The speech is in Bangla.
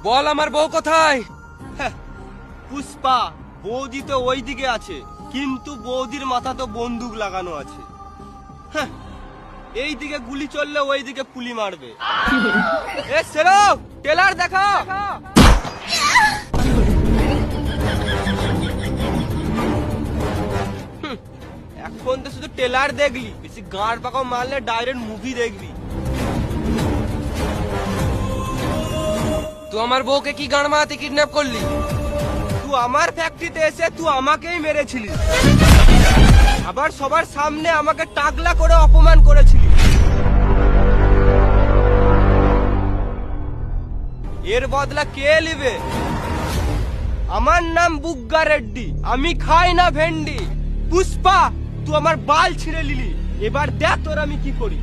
বল আমার বউ কোথায়? পুষ্পা, বৌদি তো ওই দিকে আছে, কিন্তু বৌদির মাথা তো বন্দুক লাগানো আছে। এই দিকে গুলি চললে ওই দিকে পুলি মারবে। এ সেরক, টেলার দেখা। এখন তো শুধু টেলার দেখলি, বেশি গাঁড় পাকাও মারলে ডাইরেক্ট মুভি দেখবি। তুই আমার বউকে কি গান মারাতে কিডন্যাপ করলি? তুই আমার ফ্যাক্টরিতে এসে তুই আমাকেই মেরেছিলি, আবার সবার সামনে আমাকে টাকলা করে অপমান করেছিলি। এর বদলা কে নিবে? আমার নাম বুগ্গা রেড্ডি, আমি খাই না ভেন্ডি। পুষ্পা, তুই আমার বাল ছিঁড়ে নিলি, এবার দেখ তোর আমি কি করি।